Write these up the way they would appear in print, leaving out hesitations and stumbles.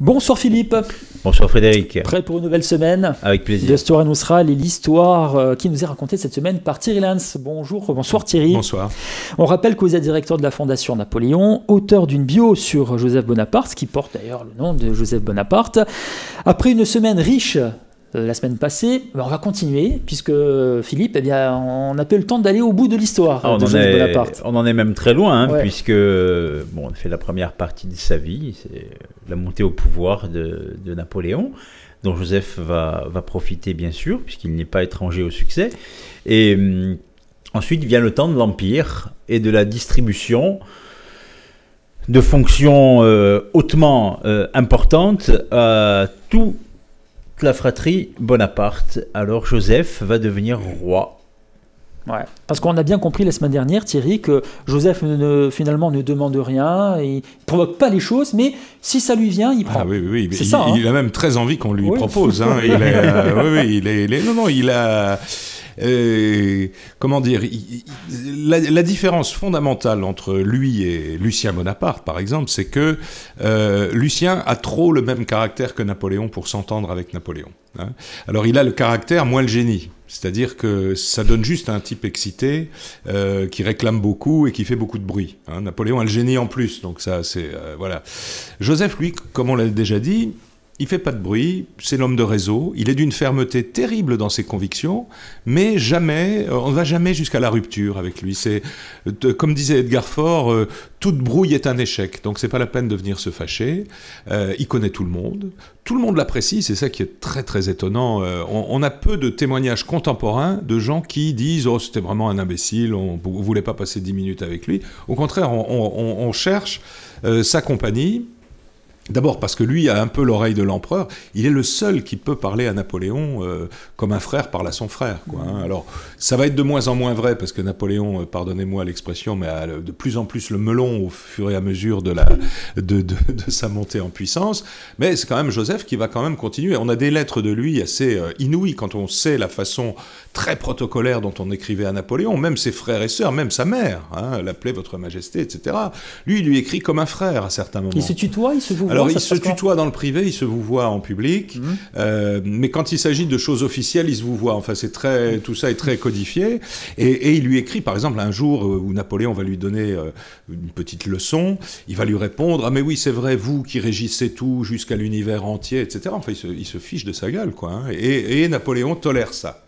Bonsoir Philippe. Bonsoir Frédéric. Prêt pour une nouvelle semaine? Avec plaisir. D'Histoire Nousral et l'histoire qui nous est racontée cette semaine par Thierry Lens. Bonsoir Thierry. Bonsoir. On rappelle que vous êtes directeur de la Fondation Napoléon, auteur d'une bio sur Joseph Bonaparte, qui porte d'ailleurs le nom de Joseph Bonaparte. Après une semaine riche la semaine passée, on va continuer, puisque Philippe, on n'a pas eu le temps d'aller au bout de l'histoire de Joseph Bonaparte. On en est même très loin, ouais. Puisque on a fait la première partie de sa vie, c'est la montée au pouvoir de Napoléon, dont Joseph va profiter bien sûr, puisqu'il n'est pas étranger au succès. Et ensuite vient le temps de l'Empire et de la distribution de fonctions hautement importantes à toute la fratrie Bonaparte. Alors Joseph va devenir roi. Ouais. Parce qu'on a bien compris la semaine dernière, Thierry, que Joseph finalement ne demande rien, il ne provoque pas les choses, mais si ça lui vient, il prend. Ah oui. C'est ça, il a même très envie qu'on lui oui. propose. Hein. Il a... comment dire, la différence fondamentale entre lui et Lucien Bonaparte, par exemple, c'est que Lucien a trop le même caractère que Napoléon pour s'entendre avec Napoléon. Hein. Alors il a le caractère, moins le génie. C'est-à-dire que ça donne juste un type excité qui réclame beaucoup et qui fait beaucoup de bruit. Hein. Napoléon a le génie en plus, donc ça c'est... voilà. Joseph, lui, comme on l'a déjà dit, il fait pas de bruit, c'est l'homme de réseau, il est d'une fermeté terrible dans ses convictions, mais jamais, on ne va jamais jusqu'à la rupture avec lui. C'est, comme disait Edgar Faure, toute brouille est un échec, donc c'est pas la peine de venir se fâcher. Il connaît tout le monde l'apprécie, c'est ça qui est très très étonnant. On a peu de témoignages contemporains de gens qui disent « Oh, c'était vraiment un imbécile, on ne voulait pas passer 10 minutes avec lui ». Au contraire, on cherche sa compagnie. D'abord parce que lui a un peu l'oreille de l'empereur, il est le seul qui peut parler à Napoléon comme un frère parle à son frère. Quoi, hein. Alors ça va être de moins en moins vrai parce que Napoléon, pardonnez-moi l'expression, mais a de plus en plus le melon au fur et à mesure de sa montée en puissance, mais c'est quand même Joseph qui va quand même continuer. On a des lettres de lui assez inouïes quand on sait la façon très protocolaire dont on écrivait à Napoléon, même ses frères et sœurs, même sa mère, hein, l'appelait Votre Majesté, etc. Lui, il lui écrit comme un frère à certains moments. Il se tutoie, il se vouvoie. Alors, il se tutoie dans le privé, il se vouvoie en public, mais quand il s'agit de choses officielles, il se vouvoie. Enfin, tout ça est très codifié. Et il lui écrit, par exemple, un jour où Napoléon va lui donner une petite leçon, il va lui répondre « Ah, mais oui, c'est vrai, vous qui régissez tout jusqu'à l'univers entier, etc. » Enfin, il se fiche de sa gueule, quoi. Hein. Et Napoléon tolère ça.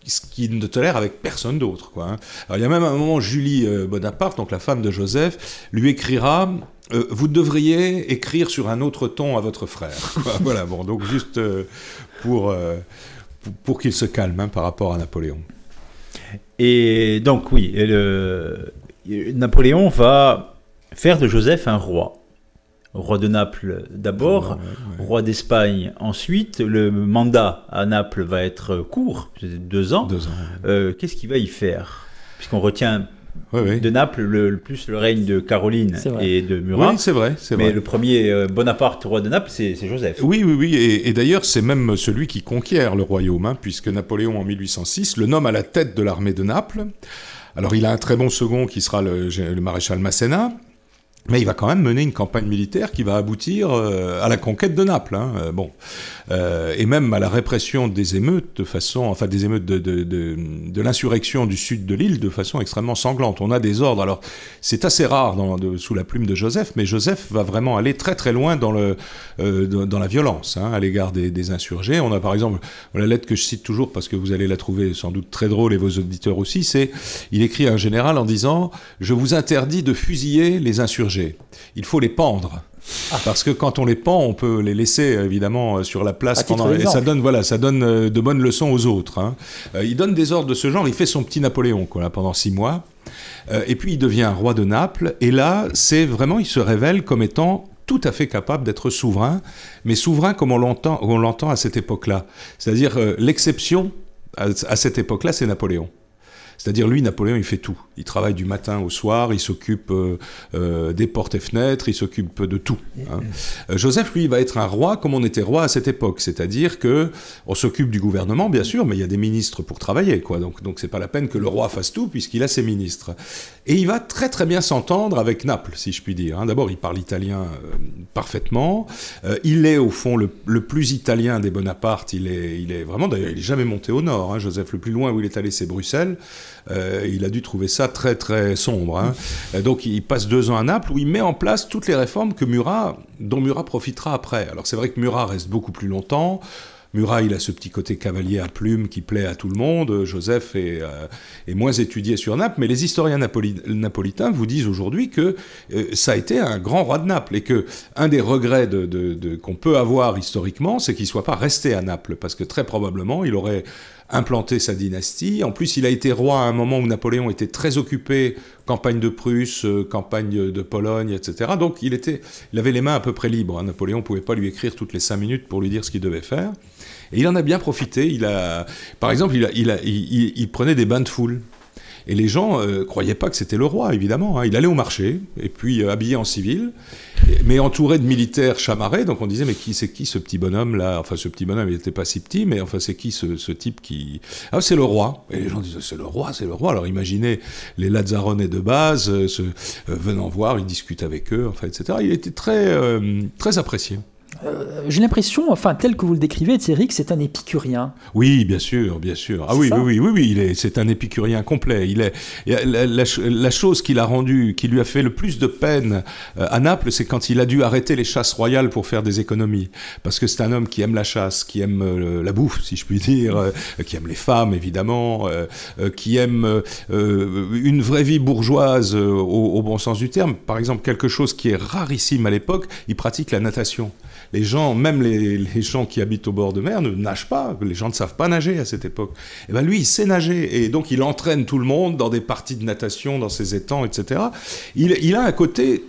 Ce qu'il ne tolère avec personne d'autre, quoi. Hein. Alors, il y a même un moment, Julie Bonaparte, donc la femme de Joseph, lui écrira vous devriez écrire sur un autre ton à votre frère. Voilà, bon, donc juste pour qu'il se calme, hein, par rapport à Napoléon. Et donc oui, Napoléon va faire de Joseph un roi. Roi de Naples d'abord, ouais. Roi d'Espagne ensuite. Le mandat à Naples va être court, 2 ans. 2 ans. Qu'est-ce qu'il va y faire? Puisqu'on retient oui. de Naples plus le règne de Caroline et de Murat. Oui, c'est vrai. Mais le premier Bonaparte, roi de Naples, c'est Joseph. Oui. Et d'ailleurs, c'est même celui qui conquiert le royaume, hein, puisque Napoléon, en 1806, le nomme à la tête de l'armée de Naples. Alors, il a un très bon second qui sera le maréchal Masséna. Mais il va quand même mener une campagne militaire qui va aboutir à la conquête de Naples. Hein. Et même à la répression des émeutes de l'insurrection du sud de l'île de façon extrêmement sanglante. On a des ordres. Alors, c'est assez rare sous la plume de Joseph, mais Joseph va vraiment aller très très loin dans la violence, hein, à l'égard des insurgés. On a par exemple la lettre que je cite toujours parce que vous allez la trouver sans doute très drôle et vos auditeurs aussi. Il écrit à un général en disant « Je vous interdis de fusiller les insurgés. Il faut les pendre. » Parce que quand on les pend, on peut les laisser évidemment sur la place et ça donne de bonnes leçons aux autres. Hein. Il donne des ordres de ce genre. Il fait son petit Napoléon pendant 6 mois. Et puis il devient roi de Naples. Et là, il se révèle comme étant tout à fait capable d'être souverain, mais souverain comme on l'entend à cette époque-là. C'est-à-dire l'exception à cette époque-là, c'est Napoléon. C'est-à-dire, lui, Napoléon, il fait tout. Il travaille du matin au soir, il s'occupe des portes et fenêtres, il s'occupe de tout. Hein. Joseph, lui, va être un roi comme on était roi à cette époque. C'est-à-dire que on s'occupe du gouvernement, bien sûr, mais il y a des ministres pour travailler, quoi. Donc c'est pas la peine que le roi fasse tout, puisqu'il a ses ministres. Et il va très très bien s'entendre avec Naples, si je puis dire. Hein. D'abord, il parle italien parfaitement. Il est, au fond, le plus italien des Bonaparte. Il est vraiment, d'ailleurs, il n'est jamais monté au nord. Hein. Joseph, le plus loin où il est allé, c'est Bruxelles. Il a dû trouver ça très très sombre. Hein. Donc il passe 2 ans à Naples où il met en place toutes les réformes dont Murat profitera après. Alors c'est vrai que Murat reste beaucoup plus longtemps. Murat, il a ce petit côté cavalier à plumes qui plaît à tout le monde. Joseph est moins étudié sur Naples, mais les historiens napolitains vous disent aujourd'hui que ça a été un grand roi de Naples et que un des regrets qu'on peut avoir historiquement, c'est qu'il ne soit pas resté à Naples, parce que très probablement, il aurait implanté sa dynastie. En plus, il a été roi à un moment où Napoléon était très occupé, campagne de Prusse, campagne de Pologne, etc. Donc il avait les mains à peu près libres. Hein. Napoléon ne pouvait pas lui écrire toutes les 5 minutes pour lui dire ce qu'il devait faire. Et il en a bien profité. Par exemple, il prenait des bains de foule. Et les gens croyaient pas que c'était le roi, évidemment. Hein. Il allait au marché, et puis habillé en civil, mais entouré de militaires chamarrés. Donc on disait, mais c'est qui ce petit bonhomme-là? Enfin, ce petit bonhomme, il n'était pas si petit, mais enfin, c'est qui ce type qui... Ah, c'est le roi. Et les gens disaient, c'est le roi, c'est le roi. Alors imaginez les Lazzarone de base, venant voir, il discute avec eux, enfin, etc. Il était très, très apprécié. J'ai l'impression, enfin, tel que vous le décrivez, Thierry, que c'est un épicurien. Oui, bien sûr, bien sûr. Ah oui, c'est un épicurien complet. La chose qui lui a fait le plus de peine à Naples, c'est quand il a dû arrêter les chasses royales pour faire des économies. Parce que c'est un homme qui aime la chasse, qui aime la bouffe, si je puis dire, qui aime les femmes, évidemment, qui aime une vraie vie bourgeoise au bon sens du terme. Par exemple, quelque chose qui est rarissime à l'époque, il pratique la natation. Les gens, même les gens qui habitent au bord de mer, ne nagent pas. Les gens ne savent pas nager à cette époque. Et ben lui, il sait nager. Et donc, il entraîne tout le monde dans des parties de natation, dans ses étangs, etc. Il a un côté,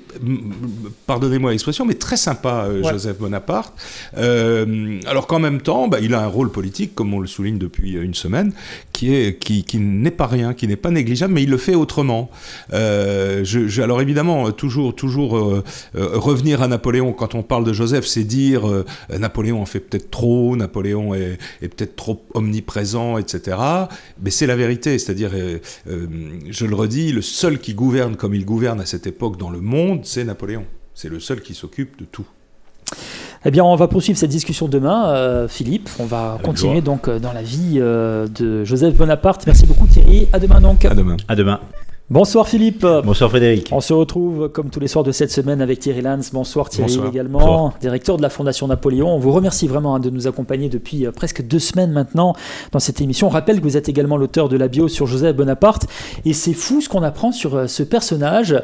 pardonnez-moi l'expression, mais très sympa, Joseph Bonaparte. Alors qu'en même temps, il a un rôle politique, comme on le souligne depuis une semaine, qui n'est pas rien, qui n'est pas négligeable, mais il le fait autrement. Alors évidemment, toujours revenir à Napoléon, quand on parle de Joseph, c'est dire Napoléon en fait peut-être trop, Napoléon est peut-être trop omniprésent, etc. Mais c'est la vérité, c'est-à-dire, je le redis, le seul qui gouverne comme il gouverne à cette époque dans le monde, c'est Napoléon. C'est le seul qui s'occupe de tout. Eh bien, on va poursuivre cette discussion demain, Philippe. On va continuer donc dans la vie de Joseph Bonaparte. Merci beaucoup, Thierry. À demain donc. À demain. À demain. Bonsoir Philippe. Bonsoir Frédéric. On se retrouve comme tous les soirs de cette semaine avec Thierry Lance. Bonsoir Thierry. Bonsoir. Également, Bonsoir. Directeur de la Fondation Napoléon. On vous remercie vraiment de nous accompagner depuis presque 2 semaines maintenant dans cette émission. On rappelle que vous êtes également l'auteur de la bio sur Joseph Bonaparte. Et c'est fou ce qu'on apprend sur ce personnage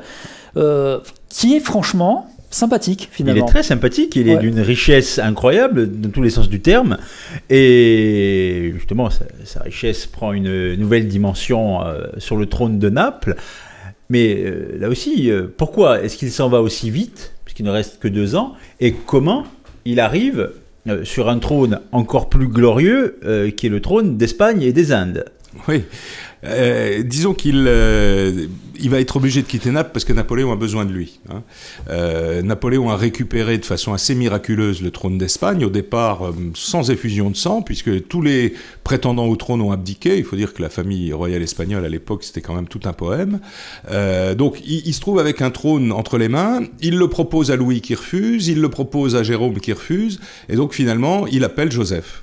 qui est franchement sympathique finalement. Il est très sympathique, il est d'une richesse incroyable dans tous les sens du terme, et justement sa richesse prend une nouvelle dimension sur le trône de Naples. Mais là aussi, pourquoi est-ce qu'il s'en va aussi vite, puisqu'il ne reste que 2 ans, et comment il arrive sur un trône encore plus glorieux qui est le trône d'Espagne et des Indes? Oui. Disons qu'il va être obligé de quitter Naples parce que Napoléon a besoin de lui. Hein. Napoléon a récupéré de façon assez miraculeuse le trône d'Espagne, au départ sans effusion de sang, puisque tous les prétendants au trône ont abdiqué. Il faut dire que la famille royale espagnole à l'époque, c'était quand même tout un poème. Donc il se trouve avec un trône entre les mains, il le propose à Louis qui refuse, il le propose à Jérôme qui refuse, et donc finalement il appelle Joseph.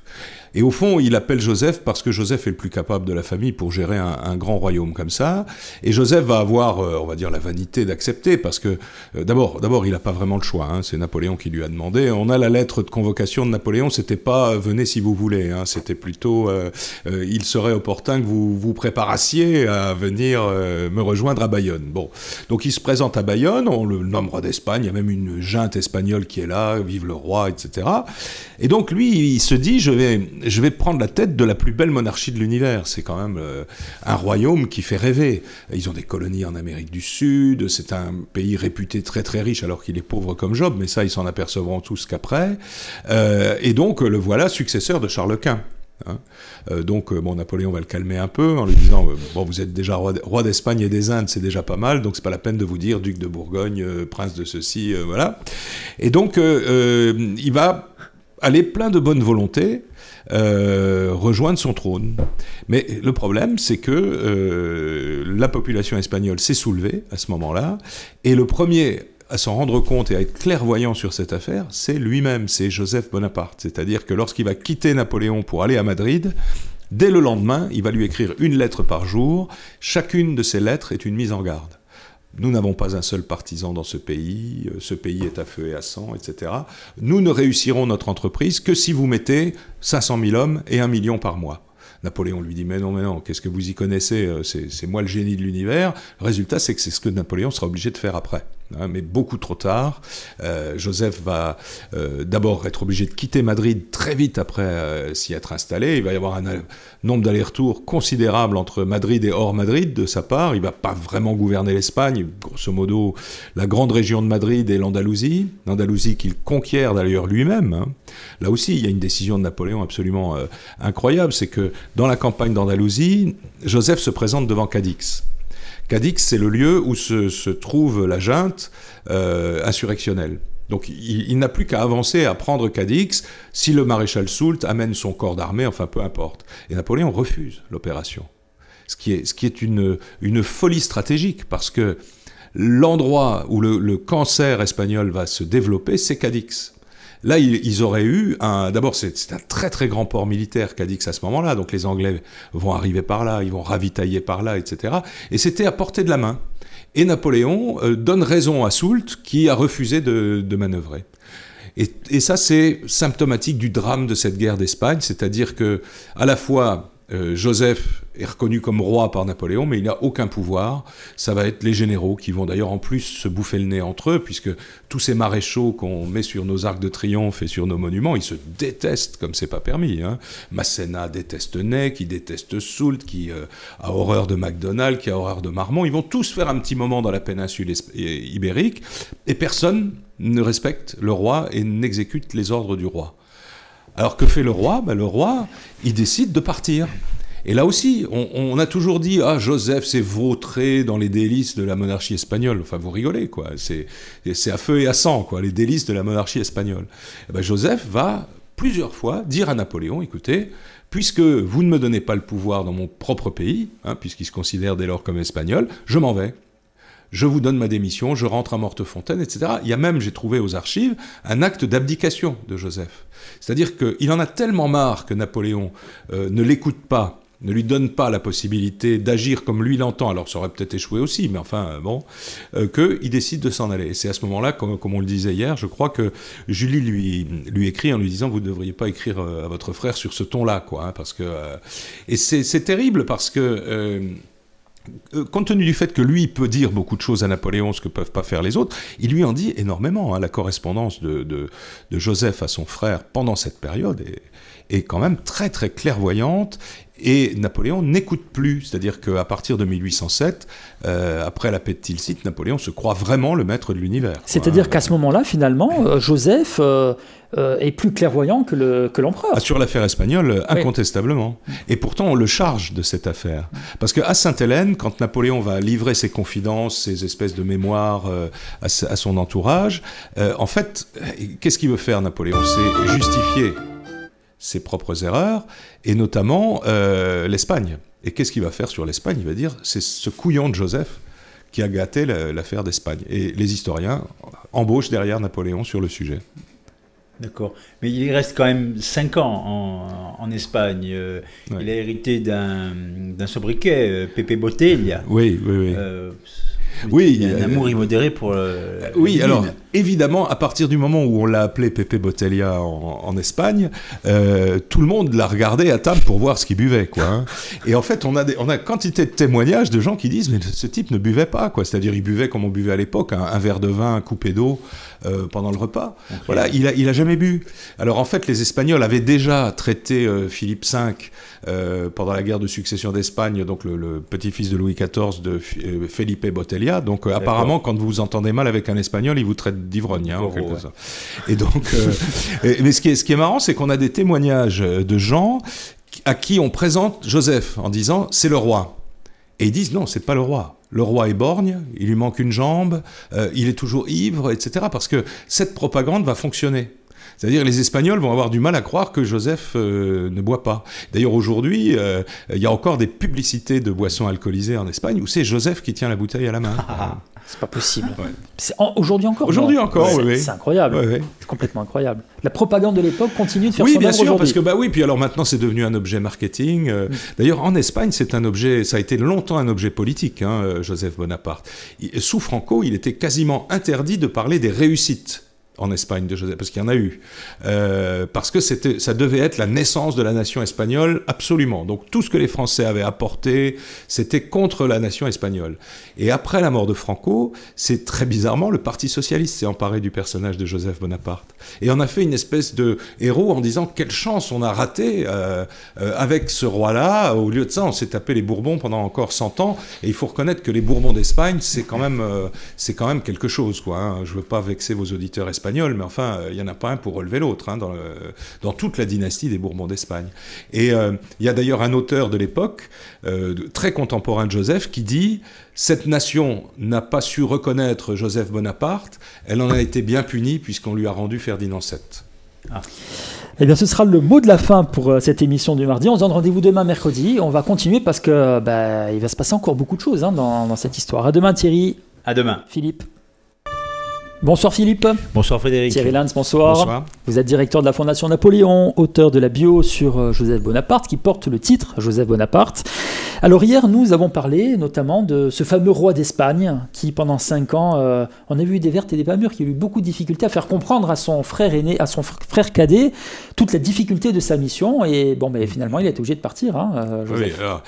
Et au fond, il appelle Joseph parce que Joseph est le plus capable de la famille pour gérer un grand royaume comme ça. Et Joseph va avoir, on va dire, la vanité d'accepter parce que, d'abord, il n'a pas vraiment le choix. Hein, c'est Napoléon qui lui a demandé. On a la lettre de convocation de Napoléon. C'était pas « venez si vous voulez hein, ». C'était plutôt « il serait opportun que vous vous préparassiez à venir me rejoindre à Bayonne ». Bon, donc il se présente à Bayonne. On le nomme roi d'Espagne. Il y a même une junte espagnole qui est là. Vive le roi, etc. Et donc lui, il se dit je vais prendre la tête de la plus belle monarchie de l'univers. C'est quand même un royaume qui fait rêver. Ils ont des colonies en Amérique du Sud, c'est un pays réputé très très riche alors qu'il est pauvre comme Job, mais ça ils s'en apercevront tous qu'après. Et donc le voilà successeur de Charles Quint. Hein. Donc, Napoléon va le calmer un peu en lui disant bon, vous êtes déjà roi d'Espagne et des Indes, c'est déjà pas mal, donc c'est pas la peine de vous dire duc de Bourgogne, prince de ceci, voilà. Et donc, il va aller plein de bonne volonté rejoindre son trône. Mais le problème, c'est que la population espagnole s'est soulevée à ce moment-là, et le premier à s'en rendre compte et à être clairvoyant sur cette affaire, c'est lui-même, c'est Joseph Bonaparte. C'est-à-dire que lorsqu'il va quitter Napoléon pour aller à Madrid, dès le lendemain, il va lui écrire une lettre par jour. Chacune de ces lettres est une mise en garde. Nous n'avons pas un seul partisan dans ce pays est à feu et à sang, etc. Nous ne réussirons notre entreprise que si vous mettez 500 000 hommes et 1 million par mois. Napoléon lui dit mais non, qu'est-ce que vous y connaissez, c'est moi le génie de l'univers. Le résultat, c'est que c'est ce que Napoléon sera obligé de faire après. Hein, mais beaucoup trop tard. Joseph va d'abord être obligé de quitter Madrid très vite après s'y être installé. Il va y avoir un nombre d'allers-retours considérable entre Madrid et hors Madrid de sa part. Il ne va pas vraiment gouverner l'Espagne. Grosso modo, la grande région de Madrid et l'Andalousie qu'il conquiert d'ailleurs lui-même. Hein. Là aussi, il y a une décision de Napoléon absolument incroyable. C'est que dans la campagne d'Andalousie, Joseph se présente devant Cadix. Cadix, c'est le lieu où se trouve la junte insurrectionnelle. Donc il n'a plus qu'à avancer, à prendre Cadix, si le maréchal Soult amène son corps d'armée, enfin peu importe. Et Napoléon refuse l'opération. Ce qui est une folie stratégique, parce que l'endroit où le cancer espagnol va se développer, c'est Cadix. Là, ils auraient eu d'abord, c'est un très très grand port militaire, Cadix, à ce moment-là. Donc les Anglais vont arriver par là, ils vont ravitailler par là, etc. Et c'était à portée de la main. Et Napoléon donne raison à Soult, qui a refusé de manœuvrer. Et ça, c'est symptomatique du drame de cette guerre d'Espagne, c'est-à-dire que à la fois Joseph est reconnu comme roi par Napoléon, mais il n'a aucun pouvoir. Ça va être les généraux qui vont d'ailleurs en plus se bouffer le nez entre eux, puisque tous ces maréchaux qu'on met sur nos arcs de triomphe et sur nos monuments, ils se détestent comme c'est pas permis. Hein. Masséna déteste Ney, qui déteste Soult, qui a horreur de Macdonald, qui a horreur de Marmont. Ils vont tous faire un petit moment dans la péninsule ibérique, et personne ne respecte le roi et n'exécute les ordres du roi. Alors que fait le roi ? Le roi, il décide de partir. Et là aussi, on a toujours dit « Ah, Joseph s'est vautré dans les délices de la monarchie espagnole. » Enfin, vous rigolez, quoi. C'est à feu et à sang, quoi, les délices de la monarchie espagnole. Et Joseph va plusieurs fois dire à Napoléon « Écoutez, puisque vous ne me donnez pas le pouvoir dans mon propre pays, hein, puisqu'il se considère dès lors comme espagnol, je m'en vais. Je vous donne ma démission, je rentre à Mortefontaine, etc. » Il y a même, j'ai trouvé aux archives, un acte d'abdication de Joseph. C'est-à-dire qu'il en a tellement marre que Napoléon ne l'écoute pas, ne lui donne pas la possibilité d'agir comme lui l'entend, alors ça aurait peut-être échoué aussi, mais enfin, bon, qu'il décide de s'en aller. Et c'est à ce moment-là, comme on le disait hier, je crois que Julie lui écrit en lui disant « Vous ne devriez pas écrire à votre frère sur ce ton-là, quoi. Hein, parce que, et c'est terrible parce que... compte tenu du fait que lui peut dire beaucoup de choses à Napoléon, ce que peuvent pas faire les autres, il lui en dit énormément. Hein. La correspondance de Joseph à son frère pendant cette période est quand même très très clairvoyante, et Napoléon n'écoute plus. C'est-à-dire qu'à partir de 1807, après la paix de Tilsit, Napoléon se croit vraiment le maître de l'univers. C'est-à-dire qu'à ce moment-là, finalement, Joseph est plus clairvoyant que l'empereur. Ah, sur l'affaire espagnole, incontestablement. Oui. Et pourtant, on le charge de cette affaire. Parce qu'à Sainte-Hélène, quand Napoléon va livrer ses confidences, ses espèces de mémoires à son entourage, en fait, qu'est-ce qu'il veut faire, Napoléon ? C'est justifier ses propres erreurs, et notamment l'Espagne. Et qu'est-ce qu'il va faire sur l'Espagne ? Il va dire, c'est ce couillon de Joseph qui a gâté l'affaire d'Espagne. Et les historiens embauchent derrière Napoléon sur le sujet. D'accord. Mais il reste quand même 5 ans en Espagne. Ouais. Il a hérité d'un sobriquet, Pepe Botella. Oui. Oui, il y a un amour immodéré pour oui, alors, évidemment, à partir du moment où on l'a appelé Pepe Botella en Espagne, tout le monde l'a regardé à table pour voir ce qu'il buvait, quoi. Hein. Et en fait, on a quantité de témoignages de gens qui disent « Mais ce type ne buvait pas, quoi. » C'est-à-dire, il buvait comme on buvait à l'époque, un verre de vin coupé d'eau pendant le repas. Okay. Voilà, il a jamais bu. Alors, en fait, les Espagnols avaient déjà traité Philippe V pendant la guerre de succession d'Espagne, donc le petit-fils de Louis XIV de Felipe Botella. Donc apparemment, quand vous vous entendez mal avec un Espagnol, il vous traite d'ivrogne, hein, en quelque sorte. Et donc, mais ce qui est marrant, c'est qu'on a des témoignages de gens à qui on présente Joseph en disant « c'est le roi ». Et ils disent « non, c'est pas le roi ». Le roi est borgne, il lui manque une jambe, il est toujours ivre, etc. Parce que cette propagande va fonctionner. C'est-à-dire les Espagnols vont avoir du mal à croire que Joseph ne boit pas. D'ailleurs aujourd'hui, il y a encore des publicités de boissons alcoolisées en Espagne où c'est Joseph qui tient la bouteille à la main. C'est pas possible. Ouais. Aujourd'hui encore. Aujourd'hui encore, oui. C'est incroyable. Oui. C'est complètement incroyable. La propagande de l'époque continue de faire oui, son bien œuvre sûr, aujourd'hui. parce que bah oui, puis alors maintenant c'est devenu un objet marketing. D'ailleurs en Espagne c'est un objet, ça a été longtemps un objet politique, Joseph Bonaparte. Sous Franco, il était quasiment interdit de parler des réussites en Espagne de Joseph, parce qu'il y en a eu, parce que ça devait être la naissance de la nation espagnole, absolument. Donc tout ce que les Français avaient apporté, c'était contre la nation espagnole. Et après la mort de Franco, c'est très bizarrement le Parti socialiste s'est emparé du personnage de Joseph Bonaparte. Et on a fait une espèce de héros en disant quelle chance on a raté avec ce roi-là. Au lieu de ça, on s'est tapé les Bourbons pendant encore 100 ans. Et il faut reconnaître que les Bourbons d'Espagne, c'est quand même quelque chose, quoi. Je veux pas vexer vos auditeurs espagnols, mais enfin, il n'y en a pas un pour relever l'autre dans toute la dynastie des Bourbons d'Espagne. Et il y a d'ailleurs un auteur de l'époque, très contemporain de Joseph, qui dit « Cette nation n'a pas su reconnaître Joseph Bonaparte, elle en a été bien punie puisqu'on lui a rendu Ferdinand VII. » Eh bien, ce sera le mot de la fin pour cette émission du mardi. On se donne rendez-vous demain, mercredi. On va continuer parce que il va se passer encore beaucoup de choses dans cette histoire. À demain, Thierry. À demain. Philippe. Bonsoir Philippe. Bonsoir Frédéric. Thierry Lanz, bonsoir. Bonsoir. Vous êtes directeur de la Fondation Napoléon, auteur de la bio sur Joseph Bonaparte, qui porte le titre Joseph Bonaparte. Alors hier, nous avons parlé notamment de ce fameux roi d'Espagne, qui pendant 5 ans, on a vu des vertes et des pas mûres, qui a eu beaucoup de difficultés à faire comprendre à son frère aîné, à son frère cadet, toute la difficulté de sa mission. Et finalement, il a été obligé de partir, Joseph. Oui, alors,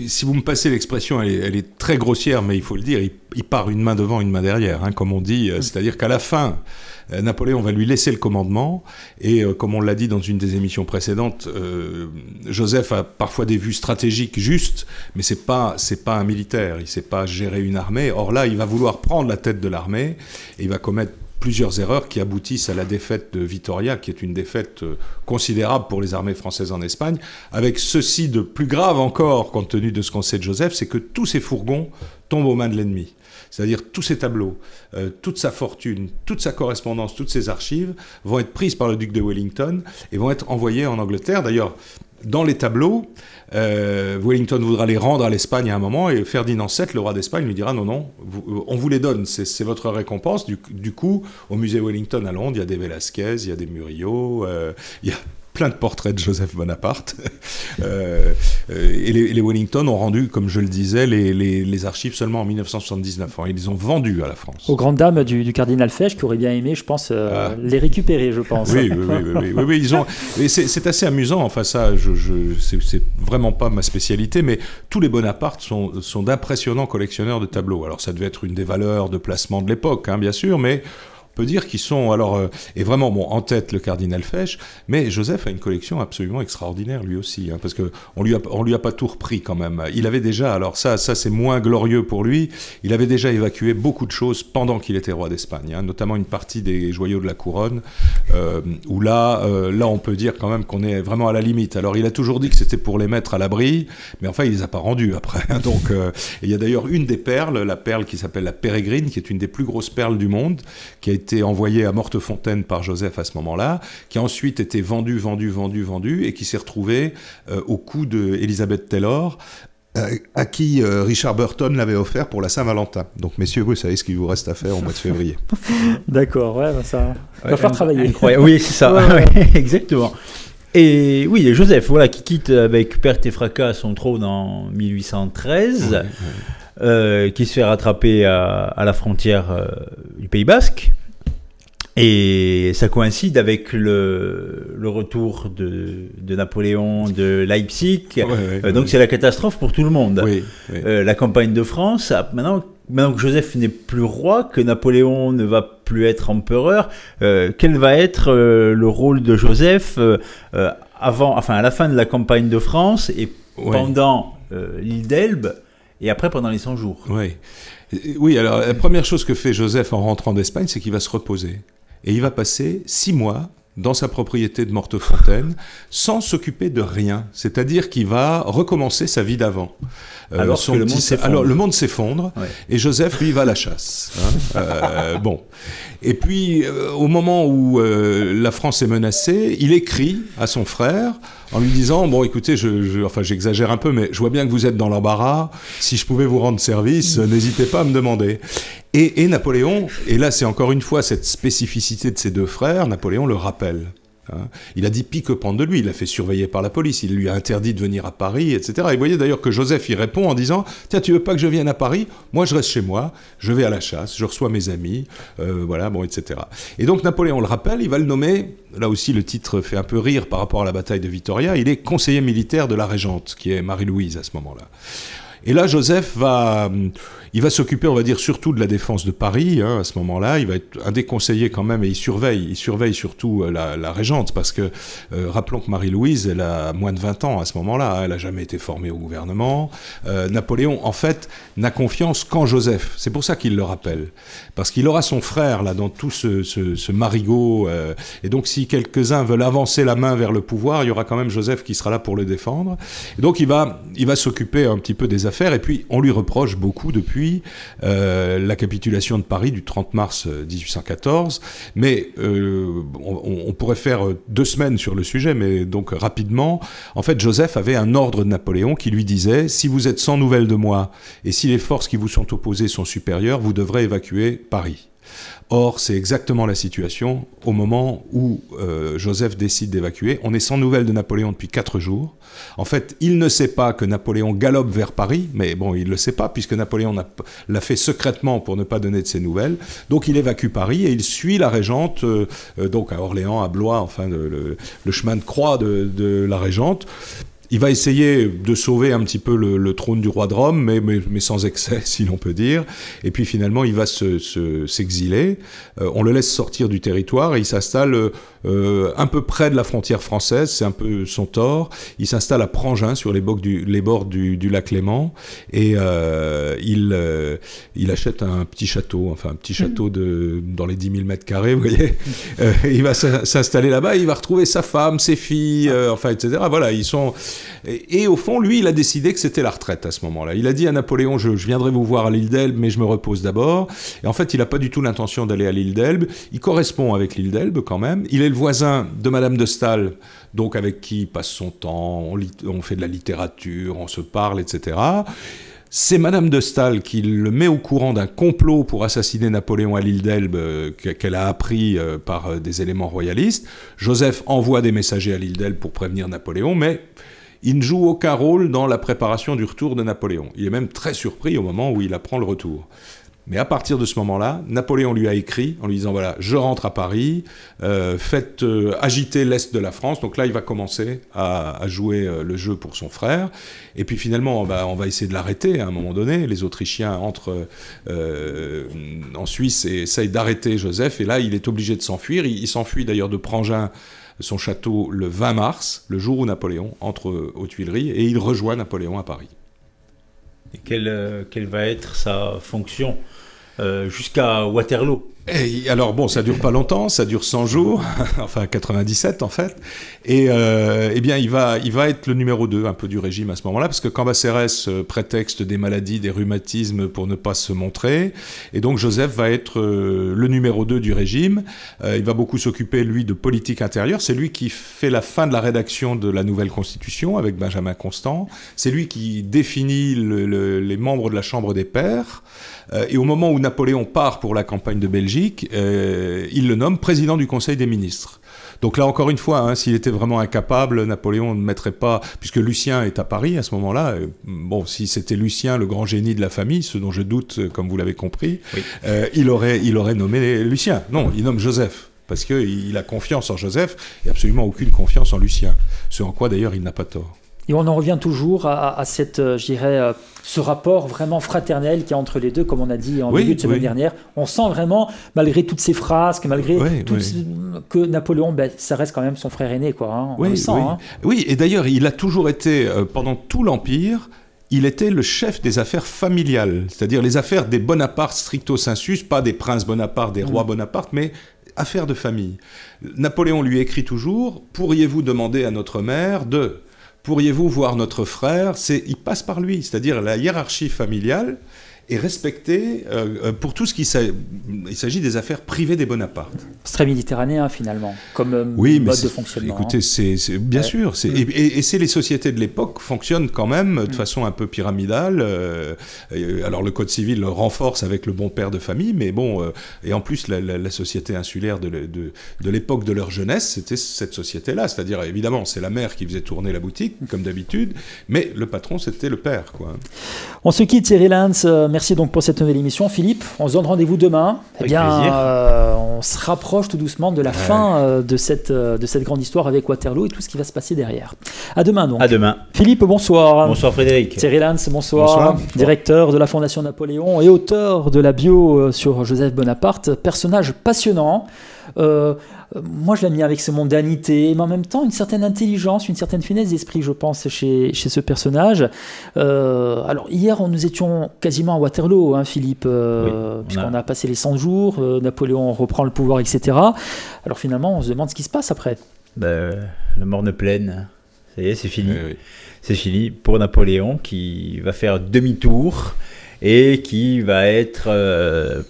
si vous me passez l'expression, elle est très grossière, mais il faut le dire, il part une main devant, une main derrière, comme on dit. C'est-à-dire qu'à la fin, Napoléon va lui laisser le commandement, et comme on l'a dit dans une des émissions précédentes, Joseph a parfois des vues stratégiques justes, mais c'est pas un militaire, il sait pas gérer une armée. Or là, il va vouloir prendre la tête de l'armée, et il va commettre plusieurs erreurs qui aboutissent à la défaite de Vitoria, qui est une défaite considérable pour les armées françaises en Espagne, avec ceci de plus grave encore, compte tenu de ce qu'on sait de Joseph, c'est que tous ces fourgons tombent aux mains de l'ennemi. C'est-à-dire tous ces tableaux, toute sa fortune, toute sa correspondance, toutes ses archives vont être prises par le duc de Wellington et vont être envoyées en Angleterre. D'ailleurs, dans les tableaux, Wellington voudra les rendre à l'Espagne à un moment, et Ferdinand VII, le roi d'Espagne, lui dira non, on vous les donne, c'est votre récompense. Du coup, au musée Wellington à Londres, il y a des Velasquez, il y a des Murillo, il y a plein de portraits de Joseph Bonaparte. Et les Wellington ont rendu, comme je le disais, les archives seulement en 1979. Ils les ont vendus à la France. Aux grandes dames du cardinal Fesch, qui aurait bien aimé, je pense, les récupérer, je pense. Oui, ils ont. Et c'est assez amusant. Enfin, ça, c'est vraiment pas ma spécialité, mais tous les Bonaparte sont d'impressionnants collectionneurs de tableaux. Alors, ça devait être une des valeurs de placement de l'époque, bien sûr, mais peut dire qu'ils sont et vraiment en tête le cardinal Fesch, mais Joseph a une collection absolument extraordinaire lui aussi, parce que on lui a pas tout repris quand même. Il avait déjà, alors ça c'est moins glorieux pour lui, il avait déjà évacué beaucoup de choses pendant qu'il était roi d'Espagne, notamment une partie des joyaux de la couronne, où là on peut dire quand même qu'on est vraiment à la limite. Alors il a toujours dit que c'était pour les mettre à l'abri, mais enfin il les a pas rendus après. Donc il y a d'ailleurs une des perles, la perle qui s'appelle la Pérégrine, qui est une des plus grosses perles du monde, qui a été envoyé à Mortefontaine par Joseph à ce moment-là, qui a ensuite été vendu, et qui s'est retrouvé au cou d'Elizabeth Taylor, à qui Richard Burton l'avait offert pour la Saint-Valentin. Donc, messieurs, vous savez ce qu'il vous reste à faire au mois de février. D'accord, ça va faire travailler. Incroyable. Oui, c'est ça, exactement. Et oui, Joseph, qui quitte avec perte et fracas son trône en 1813, qui se fait rattraper à la frontière du Pays Basque. Et ça coïncide avec le retour de Napoléon de Leipzig. Donc c'est la catastrophe pour tout le monde. La campagne de France, maintenant que Joseph n'est plus roi, que Napoléon ne va plus être empereur, quel va être le rôle de Joseph à la fin de la campagne de France et pendant l'île d'Elbe et après pendant les 100 jours. Oui, alors la première chose que fait Joseph en rentrant d'Espagne, c'est qu'il va se reposer. Et il va passer 6 mois dans sa propriété de Mortefontaine sans s'occuper de rien. C'est-à-dire qu'il va recommencer sa vie d'avant. Alors le monde s'effondre, ouais. Et Joseph, lui, va à la chasse. Hein. Bon. Et puis, au moment où la France est menacée, il écrit à son frère en lui disant « Bon, écoutez, enfin, j'exagère un peu, mais je vois bien que vous êtes dans l'embarras. Si je pouvais vous rendre service, n'hésitez pas à me demander. » Et Napoléon, et là, c'est encore une fois cette spécificité de ses deux frères, Napoléon le rappelle. Hein. Il a dit pique-pendre de lui, il l'a fait surveiller par la police, il lui a interdit de venir à Paris, etc. Et vous voyez d'ailleurs que Joseph y répond en disant « Tiens, tu veux pas que je vienne à Paris? Moi, je reste chez moi, je vais à la chasse, je reçois mes amis, voilà, bon, etc. » Et donc Napoléon le rappelle, il va le nommer, là aussi le titre fait un peu rire par rapport à la bataille de Vittoria, il est conseiller militaire de la régente, qui est Marie-Louise à ce moment-là. Et là, Joseph va s'occuper, on va dire, surtout de la défense de Paris, hein, à ce moment-là. Il va être un des conseillers quand même, et il surveille surtout la régente, parce que, rappelons que Marie-Louise, elle a moins de 20 ans à ce moment-là, hein, elle n'a jamais été formée au gouvernement. Napoléon, en fait, n'a confiance qu'en Joseph. C'est pour ça qu'il le rappelle. Parce qu'il aura son frère, là, dans tout ce marigot. Et donc, si quelques-uns veulent avancer la main vers le pouvoir, il y aura quand même Joseph qui sera là pour le défendre. Et donc, il va s'occuper un petit peu des affaires, et puis on lui reproche beaucoup depuis la capitulation de Paris du 30 mars 1814, mais on pourrait faire 2 semaines sur le sujet, mais donc rapidement, en fait Joseph avait un ordre de Napoléon qui lui disait « Si vous êtes sans nouvelles de moi, et si les forces qui vous sont opposées sont supérieures, vous devrez évacuer Paris ». Or, c'est exactement la situation au moment où Joseph décide d'évacuer. On est sans nouvelles de Napoléon depuis 4 jours. En fait, il ne sait pas que Napoléon galope vers Paris, mais bon, il ne le sait pas, puisque Napoléon l'a fait secrètement pour ne pas donner de ses nouvelles. Donc, il évacue Paris et il suit la régente, donc à Orléans, à Blois, enfin, le chemin de croix de la régente. Il va essayer de sauver un petit peu le trône du roi de Rome, mais sans excès, si l'on peut dire. Et puis finalement, il va s'exiler. On le laisse sortir du territoire et il s'installe un peu près de la frontière française. C'est un peu son tort. Il s'installe à Prangin, sur les bords du lac Léman. Et il achète un petit château, enfin un petit château dans les 10 000 mètres carrés, vous voyez. Il va s'installer là-bas. Il va retrouver sa femme, ses filles, enfin, etc. Voilà, ils sont... Et au fond, lui, il a décidé que c'était la retraite à ce moment-là. Il a dit à Napoléon, je viendrai vous voir à l'île d'Elbe, mais je me repose d'abord. Et en fait, il n'a pas du tout l'intention d'aller à l'île d'Elbe. Il correspond avec l'île d'Elbe quand même. Il est le voisin de Madame de Staël, donc avec qui il passe son temps, on fait de la littérature, on se parle, etc. C'est Madame de Staël qui le met au courant d'un complot pour assassiner Napoléon à l'île d'Elbe qu'elle a appris par des éléments royalistes. Joseph envoie des messagers à l'île d'Elbe pour prévenir Napoléon, mais il ne joue aucun rôle dans la préparation du retour de Napoléon. Il est même très surpris au moment où il apprend le retour. Mais à partir de ce moment-là, Napoléon lui a écrit en lui disant « Voilà, je rentre à Paris, faites agiter l'Est de la France. » Donc là, il va commencer à jouer le jeu pour son frère. Et puis finalement, on va essayer de l'arrêter à un moment donné. Les Autrichiens entrent en Suisse et essayent d'arrêter Joseph. Et là, il est obligé de s'enfuir. Il s'enfuit d'ailleurs de Prangin, son château, le 20 mars, le jour où Napoléon entre aux Tuileries, et il rejoint Napoléon à Paris. Et quelle va être sa fonction jusqu'à Waterloo? Et alors bon, ça dure pas longtemps, ça dure 100 jours, enfin 97 en fait, et eh bien il va être le numéro 2 un peu du régime à ce moment-là, parce que Cambacérès prétexte des maladies, des rhumatismes pour ne pas se montrer, et donc Joseph va être le numéro 2 du régime. Il va beaucoup s'occuper lui de politique intérieure, c'est lui qui fait la fin de la rédaction de la nouvelle constitution avec Benjamin Constant, c'est lui qui définit les membres de la Chambre des Pairs, et au moment où Napoléon part pour la campagne de Belgique, il le nomme président du Conseil des ministres. Donc là, encore une fois, hein, s'il était vraiment incapable, Napoléon ne mettrait pas... Puisque Lucien est à Paris à ce moment-là, bon, si c'était Lucien, le grand génie de la famille, ce dont je doute, comme vous l'avez compris, oui. Il aurait nommé Lucien. Non, il nomme Joseph, parce qu'il a confiance en Joseph et absolument aucune confiance en Lucien. Ce en quoi, d'ailleurs, il n'a pas tort. Et on en revient toujours à cette, je dirais, ce rapport vraiment fraternel qu'il y a entre les deux, comme on a dit en début de semaine dernière. On sent vraiment, malgré toutes ces phrases, que Napoléon, ça reste quand même son frère aîné, quoi. Hein, on le sent. Hein. Oui, et d'ailleurs, il a toujours été, pendant tout l'Empire, il était le chef des affaires familiales, c'est-à-dire les affaires des Bonaparte stricto sensu, pas des princes Bonaparte, des rois Bonaparte, mais affaire de famille. Napoléon lui écrit toujours « Pourriez-vous demander à notre mère de... Pourriez-vous voir notre frère ?» Il passe par lui, c'est-à-dire la hiérarchie familiale est respectée pour tout ce qui il s'agit des affaires privées des Bonaparte. C'est très méditerranéen finalement, comme mode de fonctionnement. Écoutez, bien sûr, et c'est les sociétés de l'époque fonctionnent quand même de façon un peu pyramidale. Alors le code civil le renforce avec le bon père de famille, mais bon, et en plus la société insulaire de l'époque de leur jeunesse, c'était cette société-là, c'est-à-dire évidemment c'est la mère qui faisait tourner la boutique comme d'habitude, mais le patron c'était le père, quoi. On se quitte, Thierry Lens. Merci donc pour cette nouvelle émission. Philippe, on se donne rendez-vous demain. Avec plaisir. On se rapproche tout doucement de la fin de cette grande histoire avec Waterloo et tout ce qui va se passer derrière. À demain donc. À demain. Philippe, bonsoir. Bonsoir Frédéric. Thierry Lens, bonsoir. Directeur de la Fondation Napoléon et auteur de la bio sur Joseph Bonaparte. Personnage passionnant. Moi, je l'aime bien avec ses mondanités, mais en même temps, une certaine intelligence, une certaine finesse d'esprit, je pense, chez ce personnage. Alors, hier, nous étions quasiment à Waterloo, hein, Philippe, puisqu'on a passé les 100 jours, Napoléon reprend le pouvoir, etc. Alors, finalement, on se demande ce qui se passe après. La morne plaine, ça y est, c'est fini. Oui. C'est fini pour Napoléon, qui va faire demi-tour et qui va être...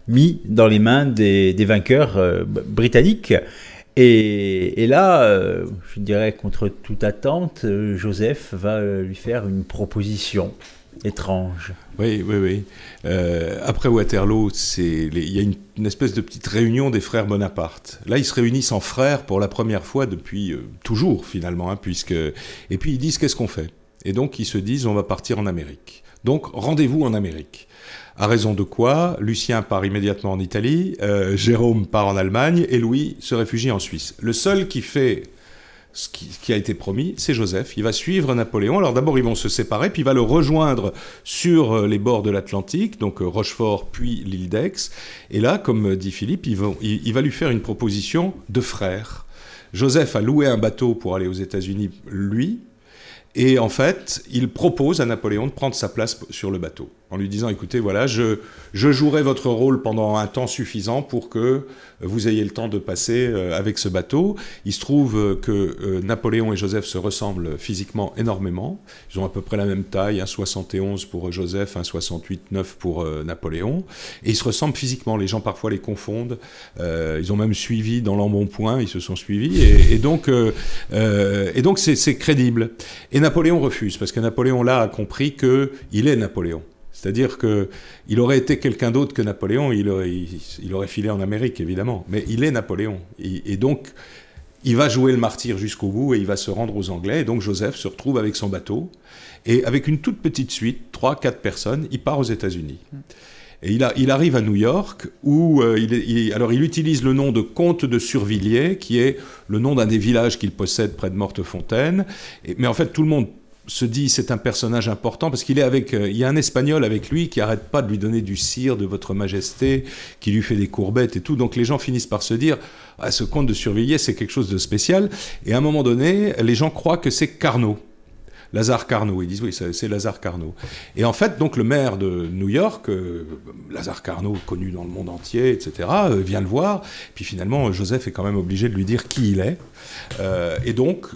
mis dans les mains des vainqueurs britanniques. Et là, je dirais contre toute attente, Joseph va lui faire une proposition étrange. Oui. Après Waterloo, il y a une espèce de petite réunion des frères Bonaparte. Là, ils se réunissent en frères pour la première fois depuis toujours, finalement, hein, et puis ils disent qu'est-ce qu'on fait. Et donc, ils se disent on va partir en Amérique. Donc, rendez-vous en Amérique. À raison de quoi, Lucien part immédiatement en Italie, Jérôme part en Allemagne et Louis se réfugie en Suisse. Le seul qui fait ce qui a été promis, c'est Joseph. Il va suivre Napoléon. Alors d'abord, ils vont se séparer, puis il va le rejoindre sur les bords de l'Atlantique, donc Rochefort, puis l'île d'Aix. Et là, comme dit Philippe, il va lui faire une proposition de frère. Joseph a loué un bateau pour aller aux États-Unis, lui. Et en fait, il propose à Napoléon de prendre sa place sur le bateau, en lui disant, écoutez, voilà, je jouerai votre rôle pendant un temps suffisant pour que vous ayez le temps de passer avec ce bateau. Il se trouve que Napoléon et Joseph se ressemblent physiquement énormément. Ils ont à peu près la même taille, 1,71 pour Joseph, 1,68,9 pour Napoléon. Et ils se ressemblent physiquement. Les gens parfois les confondent. Ils ont même suivi dans l'embonpoint, ils se sont suivis. Et donc c'est crédible. Et Napoléon refuse, parce que Napoléon là a compris qu'il est Napoléon. C'est-à-dire qu'il aurait été quelqu'un d'autre que Napoléon, il aurait filé en Amérique, évidemment. Mais il est Napoléon. Et donc, il va jouer le martyr jusqu'au bout et il va se rendre aux Anglais. Et donc, Joseph se retrouve avec son bateau. Et avec une toute petite suite, 3-4 personnes, il part aux États-Unis. Et il arrive à New York, où il utilise le nom de comte de Survilliers, qui est le nom d'un des villages qu'il possède près de Mortefontaine. Mais en fait, tout le monde se dit c'est un personnage important parce qu'il est il y a un Espagnol avec lui qui arrête pas de lui donner du sire de votre majesté, qui lui fait des courbettes et tout. Donc les gens finissent par se dire ce comte de Survilliers c'est quelque chose de spécial. Et à un moment donné, les gens croient que c'est Carnot. Lazare Carnot, ils disent oui, c'est Lazare Carnot. Et en fait, donc le maire de New York, Lazare Carnot, connu dans le monde entier, etc., vient le voir. Puis finalement, Joseph est quand même obligé de lui dire qui il est. Et donc,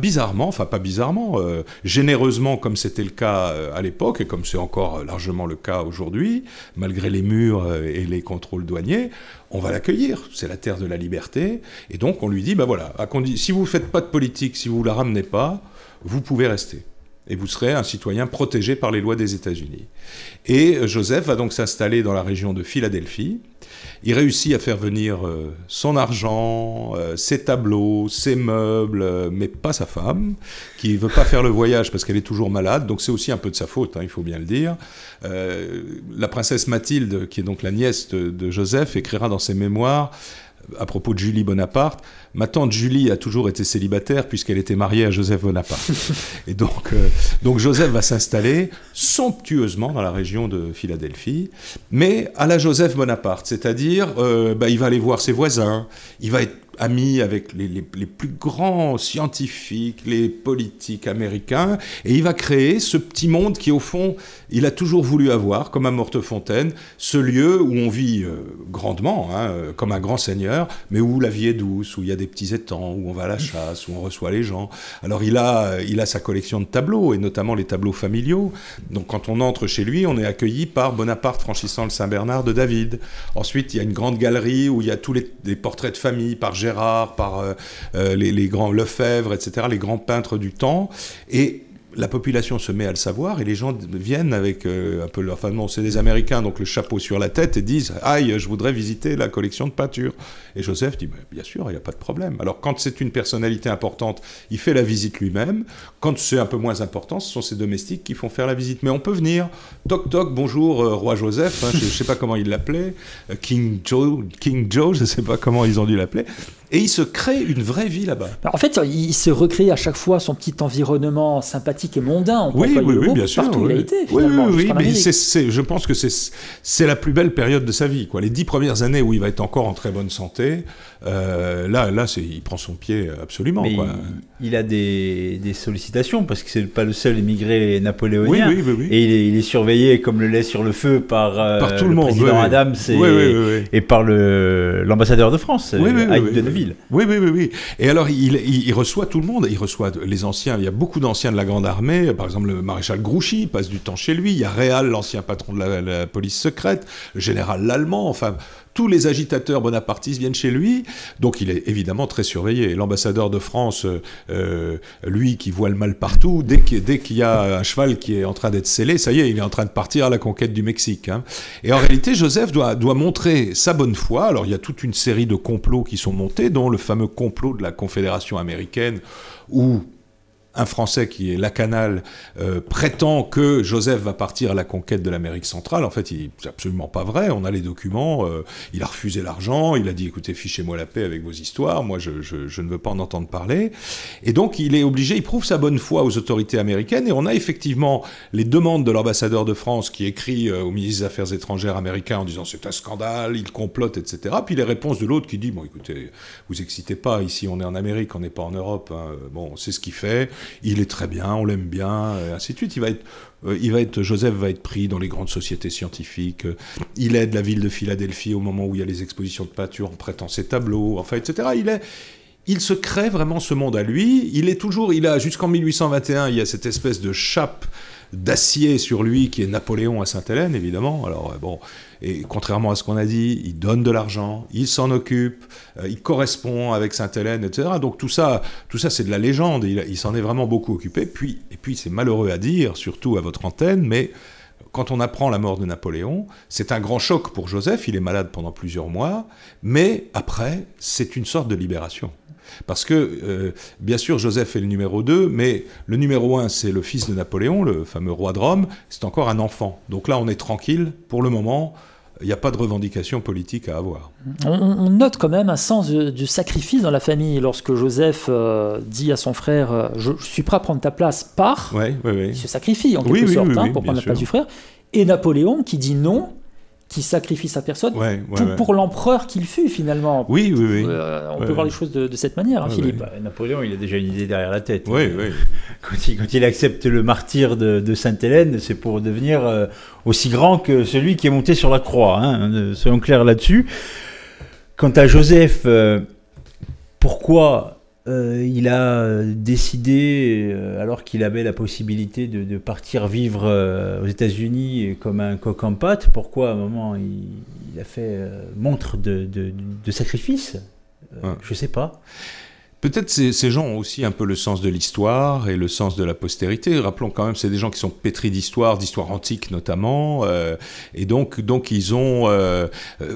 bizarrement, enfin pas bizarrement, généreusement comme c'était le cas à l'époque, et comme c'est encore largement le cas aujourd'hui, malgré les murs et les contrôles douaniers, on va l'accueillir, c'est la terre de la liberté. Et donc on lui dit, voilà, si vous ne faites pas de politique, si vous ne la ramenez pas, vous pouvez rester. Et vous serez un citoyen protégé par les lois des États-Unis. Et Joseph va donc s'installer dans la région de Philadelphie. Il réussit à faire venir son argent, ses tableaux, ses meubles, mais pas sa femme, qui ne veut pas faire le voyage parce qu'elle est toujours malade. Donc c'est aussi un peu de sa faute, il faut bien le dire. La princesse Mathilde, qui est donc la nièce de Joseph, écrira dans ses mémoires à propos de Julie Bonaparte, ma tante Julie a toujours été célibataire puisqu'elle était mariée à Joseph Bonaparte. Et donc Joseph va s'installer somptueusement dans la région de Philadelphie, mais à la Joseph Bonaparte, c'est-à-dire il va aller voir ses voisins, il va être ami avec les plus grands scientifiques, les politiques américains, et il va créer ce petit monde qui, au fond, il a toujours voulu avoir, comme à Mortefontaine, ce lieu où on vit grandement, hein, comme un grand seigneur, mais où la vie est douce, où il y a des petits étangs, où on va à la chasse, où on reçoit les gens. Alors il a sa collection de tableaux, et notamment les tableaux familiaux. Donc quand on entre chez lui, on est accueilli par Bonaparte franchissant le Saint-Bernard de David. Ensuite, il y a une grande galerie où il y a tous les portraits de famille, par Gérard, par les grands Lefebvre, etc., les grands peintres du temps. Et la population se met à le savoir et les gens viennent avec un peu leur... Enfin non, c'est des Américains, donc le chapeau sur la tête et disent « Aïe, je voudrais visiter la collection de peinture ». Et Joseph dit « Bien sûr, il n'y a pas de problème ». Alors quand c'est une personnalité importante, il fait la visite lui-même. Quand c'est un peu moins important, ce sont ses domestiques qui font faire la visite. Mais on peut venir, toc toc, bonjour, roi Joseph, hein, je ne sais pas comment il l'appelait, King Joe, je ne sais pas comment ils ont dû l'appeler. Et il se crée une vraie vie là-bas. En fait, il se recrée à chaque fois son petit environnement sympathique et mondain. Oui, bien sûr. Partout où il a été, oui, finalement. Mais je pense que c'est la plus belle période de sa vie, quoi. Les 10 premières années où il va être encore en très bonne santé, là il prend son pied absolument. Mais quoi. Il a des sollicitations, parce que c'est pas le seul émigré napoléonien. Oui. Et il est surveillé comme le lait sur le feu par tout le monde, président Adams et par l'ambassadeur de France, Hyde de Neuville. Oui. Et alors, il reçoit tout le monde. Il reçoit les anciens. Il y a beaucoup d'anciens de la Grande Armée. Par exemple, le maréchal Grouchy passe du temps chez lui. Il y a Réal, l'ancien patron de la police secrète. Le général Lallemand. Enfin, tous les agitateurs bonapartistes viennent chez lui. Donc, il est évidemment très surveillé. L'ambassadeur de France, lui, qui voit le mal partout, dès qu'il y a un cheval qui est en train d'être scellé, ça y est, il est en train de partir à la conquête du Mexique. Hein. Et en réalité, Joseph doit montrer sa bonne foi. Alors, il y a toute une série de complots qui sont montés, dont le fameux complot de la Confédération américaine, où un Français qui est Lacanal prétend que Joseph va partir à la conquête de l'Amérique centrale. En fait, c'est absolument pas vrai. On a les documents. Il a refusé l'argent. Il a dit, écoutez, fichez-moi la paix avec vos histoires. Moi, je ne veux pas en entendre parler. Et donc, il est obligé, il prouve sa bonne foi aux autorités américaines. Et on a effectivement les demandes de l'ambassadeur de France qui écrit au ministre des Affaires étrangères américain en disant c'est un scandale, il complote, etc. Puis les réponses de l'autre qui dit, bon, écoutez, vous excitez pas. Ici, on est en Amérique, on n'est pas en Europe. Hein. Bon, c'est ce qu'il fait. Il est très bien, on l'aime bien, et ainsi de suite. Joseph va être pris dans les grandes sociétés scientifiques. Il aide la ville de Philadelphie au moment où il y a les expositions de peinture en prêtant ses tableaux, enfin, etc. Il se crée vraiment ce monde à lui. Il a jusqu'en 1821, il y a cette espèce de chape d'acier sur lui qui est Napoléon à Sainte-Hélène, évidemment. Alors, bon, et contrairement à ce qu'on a dit, il donne de l'argent, il s'en occupe, il correspond avec Sainte-Hélène, etc. Donc tout ça c'est de la légende. Il s'en est vraiment beaucoup occupé. Et puis c'est malheureux à dire, surtout à votre antenne, mais quand on apprend la mort de Napoléon, c'est un grand choc pour Joseph. Il est malade pendant plusieurs mois, mais après, c'est une sorte de libération. Parce que, bien sûr, Joseph est le numéro 2, mais le numéro 1, c'est le fils de Napoléon, le fameux roi de Rome, c'est encore un enfant. Donc là, on est tranquille, pour le moment, il n'y a pas de revendication politique à avoir. On note quand même un sens du sacrifice dans la famille. Lorsque Joseph dit à son frère « Je suis prêt à prendre ta place, pars », il se sacrifie en quelque sorte pour prendre la place du frère. Et Napoléon qui dit non, qui sacrifie sa personne pour l'empereur qu'il fut finalement. On peut voir les choses de cette manière, Philippe. Napoléon, il a déjà une idée derrière la tête. Quand il accepte le martyre de Sainte-Hélène, c'est pour devenir aussi grand que celui qui est monté sur la croix. Hein, soyons clairs là-dessus. Quant à Joseph, pourquoi il a décidé, alors qu'il avait la possibilité de partir vivre aux États-Unis comme un coq en pâte, pourquoi à un moment il a fait montre de sacrifice Je ne sais pas. Peut-être ces gens ont aussi un peu le sens de l'histoire et le sens de la postérité. Rappelons quand même, c'est des gens qui sont pétris d'histoire antique notamment, et donc ils ont.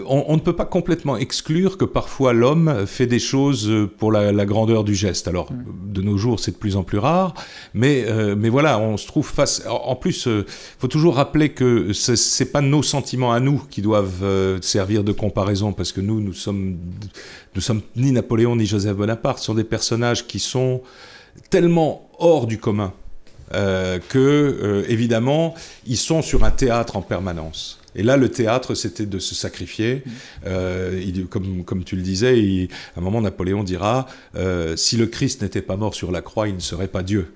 On ne peut pas complètement exclure que parfois l'homme fait des choses pour la grandeur du geste. Alors de nos jours, c'est de plus en plus rare, mais voilà, on se trouve face. En plus, faut toujours rappeler que c'est pas nos sentiments à nous qui doivent servir de comparaison, parce que nous sommes ni Napoléon ni Joseph Bonaparte, ce sont des personnages qui sont tellement hors du commun évidemment, ils sont sur un théâtre en permanence. Et là, le théâtre, c'était de se sacrifier. Comme tu le disais, à un moment, Napoléon dira si le Christ n'était pas mort sur la croix, il ne serait pas Dieu.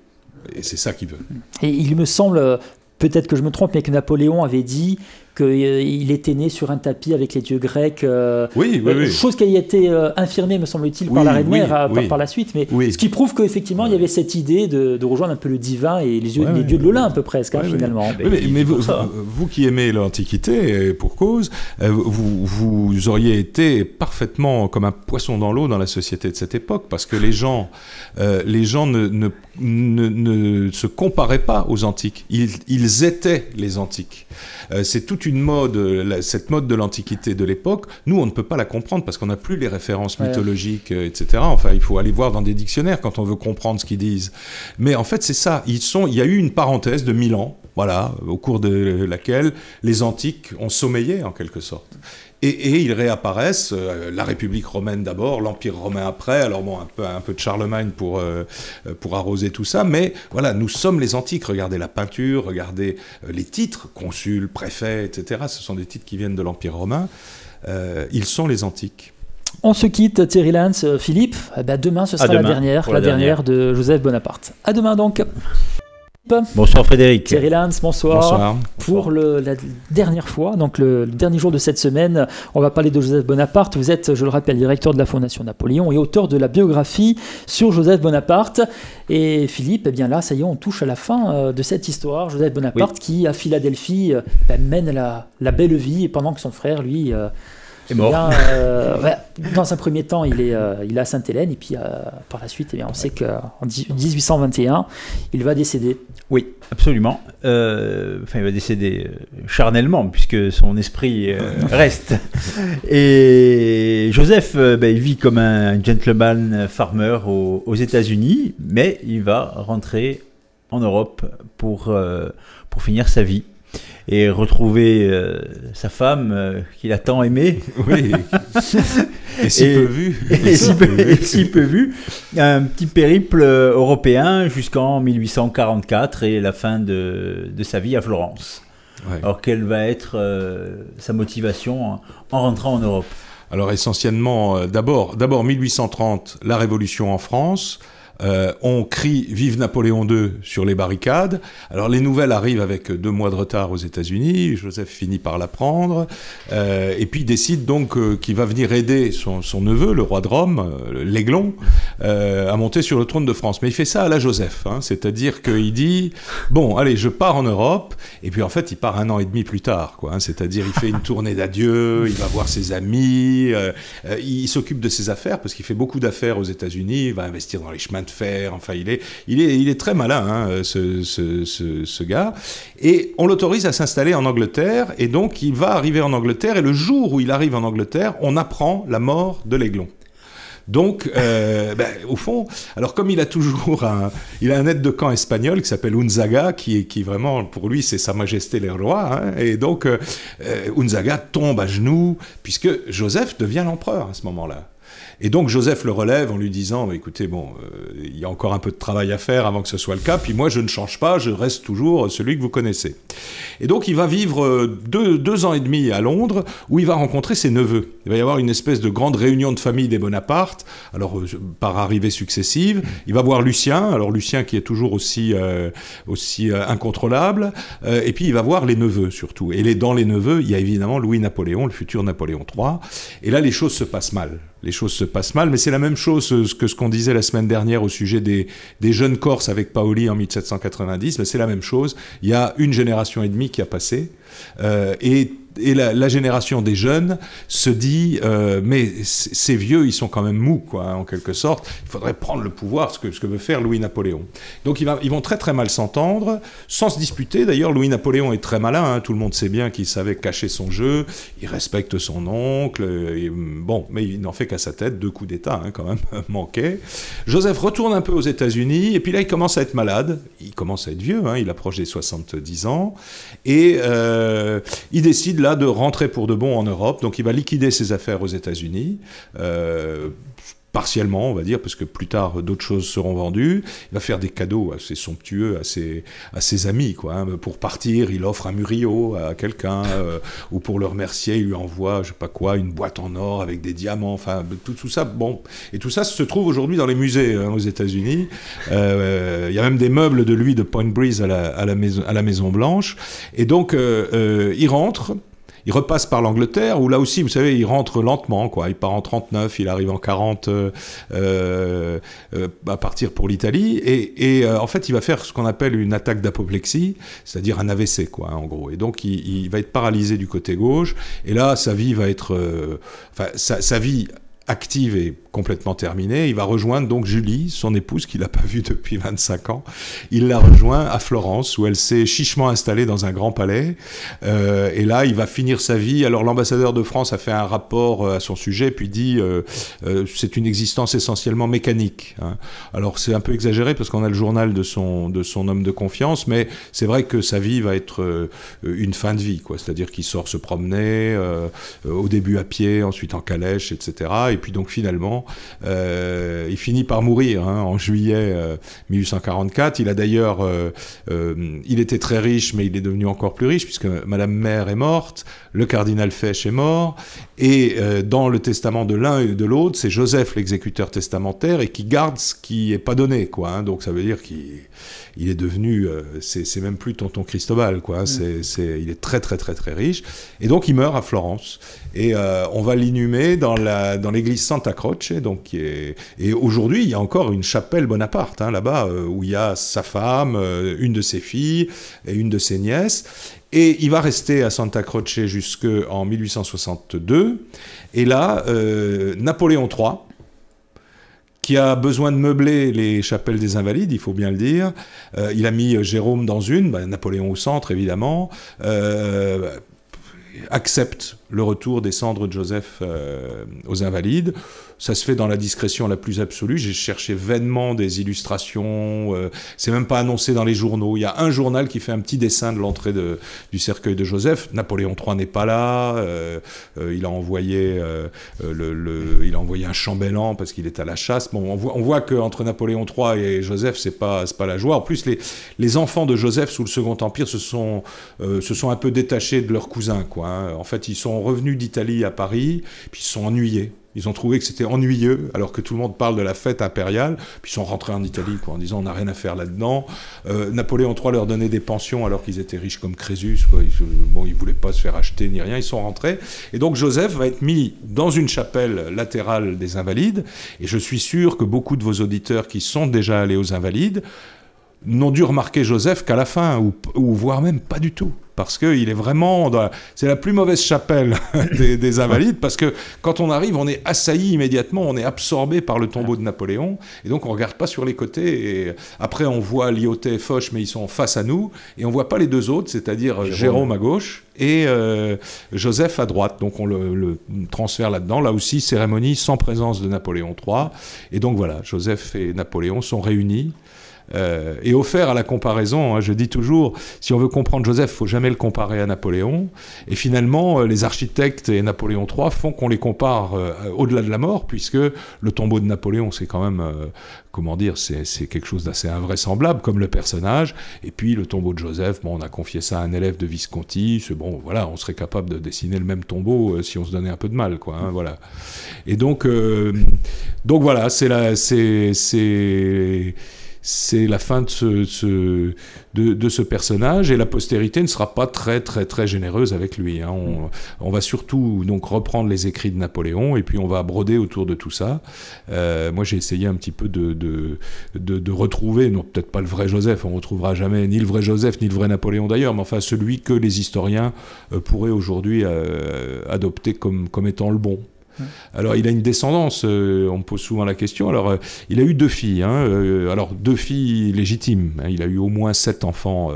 Et c'est ça qu'il veut. Et il me semble, peut-être que je me trompe, mais que Napoléon avait dit qu'il était né sur un tapis avec les dieux grecs. Oui. Chose qui a été infirmée, me semble-t-il, par la reine mère par la suite. Mais ce qui prouve qu'effectivement, il y avait cette idée de rejoindre un peu le divin et les dieux de l'Olympe, presque, finalement. Mais vous qui aimez l'Antiquité, pour cause, vous auriez été parfaitement comme un poisson dans l'eau dans la société de cette époque, parce que les gens ne se comparaient pas aux Antiques. Ils étaient les Antiques. C'est toute une mode, cette mode de l'Antiquité de l'époque. Nous, on ne peut pas la comprendre parce qu'on n'a plus les références mythologiques, etc. Enfin, il faut aller voir dans des dictionnaires quand on veut comprendre ce qu'ils disent. Mais en fait, c'est ça. Il y a eu une parenthèse de 1000 ans, voilà, au cours de laquelle les Antiques ont sommeillé, en quelque sorte. Et ils réapparaissent, la République romaine d'abord, l'Empire romain après, alors bon, un peu de Charlemagne pour arroser tout ça, mais voilà, nous sommes les Antiques. Regardez la peinture, regardez les titres, consul, préfet, etc. Ce sont des titres qui viennent de l'Empire romain. Ils sont les Antiques. On se quitte, Thierry Lance, Philippe. Demain, ce sera la dernière de Joseph Bonaparte. À demain donc. Bonsoir Frédéric. Thierry Lance, bonsoir. Pour la dernière fois, donc le dernier jour de cette semaine, on va parler de Joseph Bonaparte. Vous êtes, je le rappelle, directeur de la Fondation Napoléon et auteur de la biographie sur Joseph Bonaparte. Et Philippe, eh bien là, ça y est, on touche à la fin de cette histoire. Joseph Bonaparte qui, à Philadelphie, mène la belle vie pendant que son frère, lui... est mort. Dans un premier temps, il est à Sainte-Hélène, et puis par la suite, on sait qu'en 1821, il va décéder. Oui, absolument. Il va décéder charnellement, puisque son esprit reste. Et Joseph, il vit comme un gentleman farmer aux États-Unis, mais il va rentrer en Europe pour finir sa vie. Et retrouver sa femme qu'il a tant aimée. Oui. Et si peu vue. Et si peu vue. Un petit périple européen jusqu'en 1844 et la fin de sa vie à Florence. Ouais. Alors quelle va être sa motivation en rentrant en Europe? Alors essentiellement, d'abord 1830, la Révolution en France. On crie « Vive Napoléon II » sur les barricades. Alors les nouvelles arrivent avec 2 mois de retard aux États-Unis. Joseph finit par l'apprendre. Et puis il décide donc qu'il va venir aider son neveu, le roi de Rome, l'Aiglon, à monter sur le trône de France. Mais il fait ça à la Joseph. C'est-à-dire qu'il dit « Bon, allez, je pars en Europe. » Et puis en fait, il part 1 an et demi plus tard. C'est-à-dire il fait une tournée d'adieu, il va voir ses amis, il s'occupe de ses affaires parce qu'il fait beaucoup d'affaires aux États-Unis, il va investir dans les chemins de fer, enfin il est très malin ce gars, et on l'autorise à s'installer en Angleterre, et donc il va arriver en Angleterre, et le jour où il arrive en Angleterre, on apprend la mort de l'Aiglon. Donc, au fond, alors comme il a un aide de camp espagnol qui s'appelle Unzaga, qui vraiment, pour lui, c'est Sa Majesté le Roi, et donc Unzaga tombe à genoux, puisque Joseph devient l'empereur à ce moment-là. Et donc Joseph le relève en lui disant écoutez, il y a encore un peu de travail à faire avant que ce soit le cas, puis moi je ne change pas, je reste toujours celui que vous connaissez. Et donc il va vivre 2 ans et demi à Londres, où il va rencontrer ses neveux. Il va y avoir une espèce de grande réunion de famille des Bonaparte, alors par arrivées successives. Il va voir Lucien, alors Lucien qui est toujours aussi incontrôlable, et puis il va voir les neveux surtout. Et dans les neveux, il y a évidemment Louis-Napoléon, le futur Napoléon III. Et là les choses se passent mal. Mais c'est la même chose que ce qu'on disait la semaine dernière au sujet des jeunes Corses avec Paoli en 1790, mais c'est la même chose. Il y a 1 génération et demie qui a passé, et la génération des jeunes se dit mais ces vieux, ils sont quand même mous, en quelque sorte. Il faudrait prendre le pouvoir, ce que veut faire Louis-Napoléon. Donc ils vont très très mal s'entendre, sans se disputer. D'ailleurs, Louis-Napoléon est très malin, tout le monde sait bien qu'il savait cacher son jeu, il respecte son oncle, mais il n'en fait qu'à sa tête. 2 coups d'État quand même manquaient. Joseph retourne un peu aux États-Unis, et puis là il commence à être malade, il commence à être vieux, il approche des 70 ans, et il décide là de rentrer pour de bon en Europe. Donc il va liquider ses affaires aux États-Unis, partiellement, on va dire, parce que plus tard, d'autres choses seront vendues. Il va faire des cadeaux assez somptueux à ses amis, quoi. Hein. Pour partir, il offre un Murillo à quelqu'un, ou pour le remercier, il lui envoie, je sais pas quoi, une boîte en or avec des diamants, enfin, tout ça, bon. Et tout ça se trouve aujourd'hui dans les musées, hein, aux États-Unis. Il y a même des meubles de lui de Point Breeze à la Maison Blanche. Et donc, il rentre. Il repasse par l'Angleterre, où là aussi, vous savez, il rentre lentement, quoi. Il part en 39, il arrive en 40 à partir pour l'Italie. Et en fait, il va faire ce qu'on appelle une attaque d'apoplexie, c'est-à-dire un AVC, quoi, en gros. Et donc, il va être paralysé du côté gauche. Et là, sa vie va être... sa vie active et complètement terminée. Il va rejoindre donc Julie, son épouse, qu'il n'a pas vue depuis 25 ans. Il la rejoint à Florence, où elle s'est chichement installée dans un grand palais. Et là, il va finir sa vie. Alors, l'ambassadeur de France a fait un rapport à son sujet, puis dit c'est une existence essentiellement mécanique. Hein. Alors, c'est un peu exagéré, parce qu'on a le journal de son homme de confiance, mais c'est vrai que sa vie va être une fin de vie, quoi. C'est-à-dire qu'il sort se promener, au début à pied, ensuite en calèche, etc. Et puis donc finalement, il finit par mourir, hein, en juillet 1844. Il a d'ailleurs, il était très riche, mais il est devenu encore plus riche puisque Madame Mère est morte, le cardinal Fesch est mort, et dans le testament de l'un et de l'autre, c'est Joseph l'exécuteur testamentaire et qui garde ce qui est pas donné, quoi. Hein, donc ça veut dire qu'il est devenu, c'est même plus tonton Cristobal, quoi. Il est très très très très riche, et donc il meurt à Florence. Et on va l'inhumer dans l'église Santa Croce, donc et aujourd'hui il y a encore une chapelle Bonaparte, hein, là-bas, où il y a sa femme, une de ses filles et une de ses nièces. Et il va rester à Santa Croce jusqu'en 1862. Et là, Napoléon III, qui a besoin de meubler les chapelles des Invalides, il faut bien le dire, il a mis Jérôme dans une, Napoléon au centre évidemment, accepte le retour des cendres de Joseph aux Invalides. Ça se fait dans la discrétion la plus absolue. J'ai cherché vainement des illustrations. C'est même pas annoncé dans les journaux. Il y a un journal qui fait un petit dessin de l'entrée du cercueil de Joseph. Napoléon III n'est pas là. Il a envoyé un chambellan parce qu'il est à la chasse. Bon, on voit qu'entre Napoléon III et Joseph, c'est pas la joie. En plus, les enfants de Joseph sous le Second Empire se sont un peu détachés de leurs cousins, quoi. Hein. En fait, ils sont revenus d'Italie à Paris, puis ils se sont ennuyés. Ils ont trouvé que c'était ennuyeux, alors que tout le monde parle de la fête impériale, puis ils sont rentrés en Italie, quoi, en disant on n'a rien à faire là-dedans. Napoléon III leur donnait des pensions alors qu'ils étaient riches comme Crésus, quoi. Ils ne voulaient pas se faire acheter ni rien, ils sont rentrés. Et donc Joseph va être mis dans une chapelle latérale des Invalides, et je suis sûr que beaucoup de vos auditeurs qui sont déjà allés aux Invalides n'ont dû remarquer Joseph qu'à la fin, ou voire même pas du tout. Parce qu'il est vraiment... C'est la plus mauvaise chapelle des Invalides, parce que quand on arrive, on est assailli immédiatement, on est absorbé par le tombeau de Napoléon, et donc on ne regarde pas sur les côtés. Et après, on voit Lyautey et Foch, mais ils sont face à nous, et on ne voit pas les deux autres, c'est-à-dire Jérôme à gauche et Joseph à droite. Donc on le transfère là-dedans. Là aussi, cérémonie sans présence de Napoléon III. Et donc voilà, Joseph et Napoléon sont réunis. Et offert à la comparaison, hein, je dis toujours, si on veut comprendre Joseph, il ne faut jamais le comparer à Napoléon. Et finalement, les architectes et Napoléon III font qu'on les compare au-delà de la mort, puisque le tombeau de Napoléon, c'est quand même, comment dire, c'est quelque chose d'assez invraisemblable comme le personnage. Et puis le tombeau de Joseph, bon, on a confié ça à un élève de Visconti. C'est bon, voilà, on serait capable de dessiner le même tombeau si on se donnait un peu de mal, quoi. Hein, voilà. Et donc voilà, c'est la fin de ce personnage, et la postérité ne sera pas très très très généreuse avec lui. Hein. On va surtout donc reprendre les écrits de Napoléon, et puis on va broder autour de tout ça. Moi j'ai essayé un petit peu de retrouver, non peut-être pas le vrai Joseph, on ne retrouvera jamais ni le vrai Joseph ni le vrai Napoléon d'ailleurs, mais enfin celui que les historiens pourraient aujourd'hui adopter comme étant le bon. Alors, il a une descendance, on me pose souvent la question. Alors, il a eu 2 filles, hein, alors 2 filles légitimes. Hein, il a eu au moins 7 enfants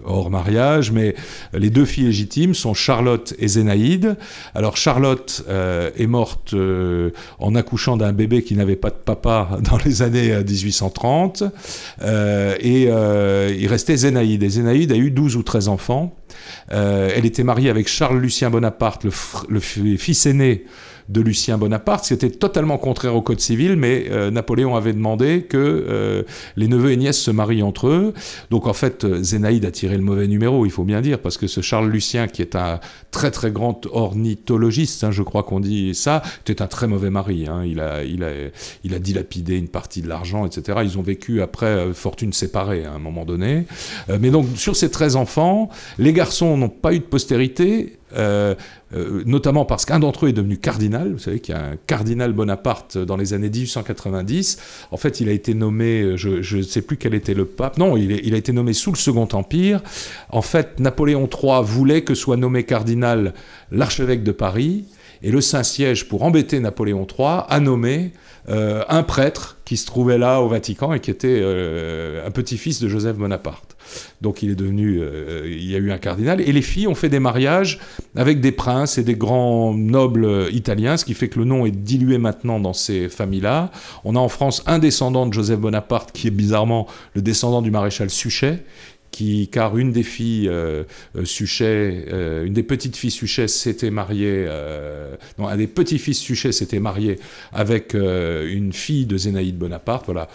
hors mariage, mais les 2 filles légitimes sont Charlotte et Zénaïde. Alors, Charlotte est morte en accouchant d'un bébé qui n'avait pas de papa dans les années 1830, et il restait Zénaïde. Et Zénaïde a eu 12 ou 13 enfants. Elle était mariée avec Charles-Lucien Bonaparte, le fils aîné de Lucien Bonaparte. C'était totalement contraire au code civil, mais Napoléon avait demandé que les neveux et nièces se marient entre eux. Donc en fait, Zénaïde a tiré le mauvais numéro, il faut bien dire, parce que ce Charles Lucien, qui est un très très grand ornithologiste, je crois qu'on dit ça, était un très mauvais mari. Il a dilapidé une partie de l'argent, etc. Ils ont vécu après fortune séparée à un moment donné. Mais donc sur ces 13 enfants, les garçons n'ont pas eu de postérité, notamment parce qu'un d'entre eux est devenu cardinal. Vous savez qu'il y a un cardinal Bonaparte dans les années 1890. En fait, il a été nommé, je ne sais plus quel était le pape, non, il a été nommé sous le Second Empire. En fait, Napoléon III voulait que soit nommé cardinal l'archevêque de Paris, et le Saint-Siège, pour embêter Napoléon III, a nommé un prêtre qui se trouvait là au Vatican et qui était un petit-fils de Joseph Bonaparte. Donc il est devenu, il y a eu un cardinal, et les filles ont fait des mariages avec des princes et des grands nobles italiens, ce qui fait que le nom est dilué maintenant dans ces familles-là. On a en France un descendant de Joseph Bonaparte qui est bizarrement le descendant du maréchal Suchet, car une des filles Suchet, une des petites filles Suchet s'était mariée, non, un des petits-fils Suchet s'était marié avec une fille de Zénaïde Bonaparte, voilà.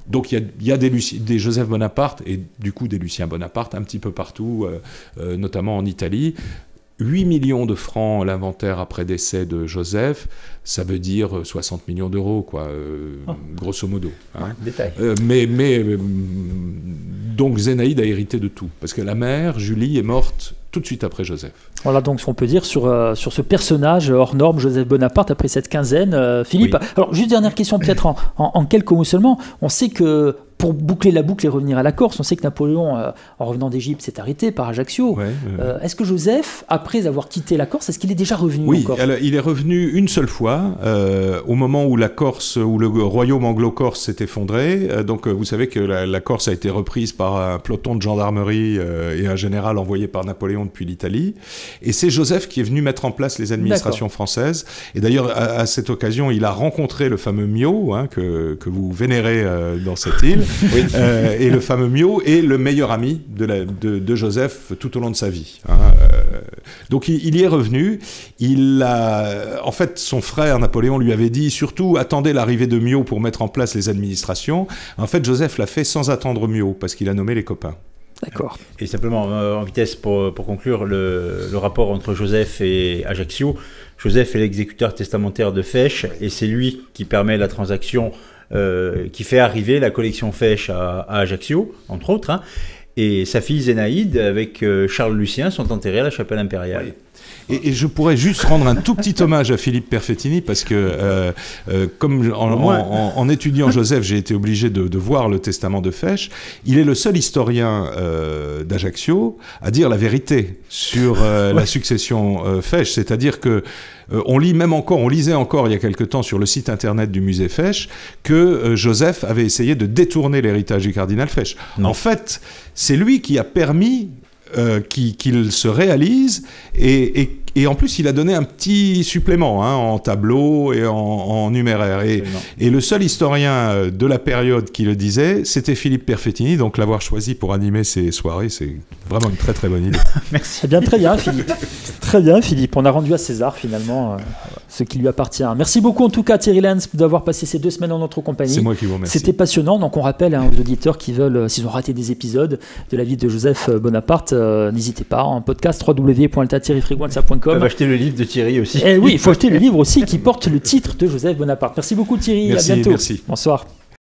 Donc il y a des Joseph Bonaparte et du coup des Lucien Bonaparte un petit peu partout, notamment en Italie. 8 millions de francs l'inventaire après décès de Joseph, ça veut dire 60 millions d'euros, quoi, grosso modo. Détail. Donc Zénaïde a hérité de tout, parce que la mère, Julie, est morte tout de suite après Joseph. Voilà donc ce qu'on peut dire sur ce personnage hors norme, Joseph Bonaparte, après cette quinzaine. Philippe, oui. Alors juste dernière question peut-être en quelques mots seulement. On sait que, pour boucler la boucle et revenir à la Corse, on sait que Napoléon, en revenant d'Égypte, s'est arrêté par Ajaccio. Est-ce que Joseph, après avoir quitté la Corse, est-ce qu'il est déjà revenu en Corse ? Oui, il est revenu une seule fois, au moment où la Corse, où le royaume anglo-corse s'est effondré. Donc vous savez que la Corse a été reprise par un peloton de gendarmerie et un général envoyé par Napoléon depuis l'Italie. Et c'est Joseph qui est venu mettre en place les administrations françaises. Et d'ailleurs, à cette occasion, il a rencontré le fameux Miot, que vous vénérez dans cette île. Oui. Et le fameux Miot est le meilleur ami de Joseph tout au long de sa vie. Donc il y est revenu. En fait, son frère Napoléon lui avait dit surtout attendez l'arrivée de Miot pour mettre en place les administrations. En fait, Joseph l'a fait sans attendre Miot parce qu'il a nommé les copains. D'accord. Et simplement, en vitesse, pour conclure, le rapport entre Joseph et Ajaccio. Joseph est l'exécuteur testamentaire de Fèche et c'est lui qui permet la transaction qui fait arriver la collection Fèche à Ajaccio, entre autres, et sa fille Zénaïde avec Charles Lucien sont enterrés à la chapelle impériale. Oui. Et je pourrais juste rendre un tout petit hommage à Philippe Perfettini parce que comme en étudiant Joseph, j'ai été obligé de voir le testament de Fèche. Il est le seul historien d'Ajaccio à dire la vérité sur la succession Fèche, c'est-à-dire que on lisait encore il y a quelque temps sur le site internet du musée Fèche que Joseph avait essayé de détourner l'héritage du cardinal Fèche. En fait, c'est lui qui a permis qu'il se réalise et en plus il a donné un petit supplément en tableau et en numéraire et le seul historien de la période qui le disait c'était Philippe Perfettini, donc l'avoir choisi pour animer ces soirées c'est vraiment une très très bonne idée. Merci. Bien, très bien Philippe. Très bien Philippe, on a rendu à César finalement ce qui lui appartient. Merci beaucoup en tout cas Thierry Lenz d'avoir passé ces 2 semaines en notre compagnie. C'est moi qui vous remercie. C'était passionnant, donc on rappelle aux auditeurs qui veulent, s'ils ont raté des épisodes de la vie de Joseph Bonaparte, n'hésitez pas, en podcast www.thierryfriguenza.com. On va acheter le livre de Thierry aussi. Et oui, il faut acheter le livre aussi qui porte le titre de Joseph Bonaparte. Merci beaucoup Thierry, merci, à bientôt. Merci. Bonsoir.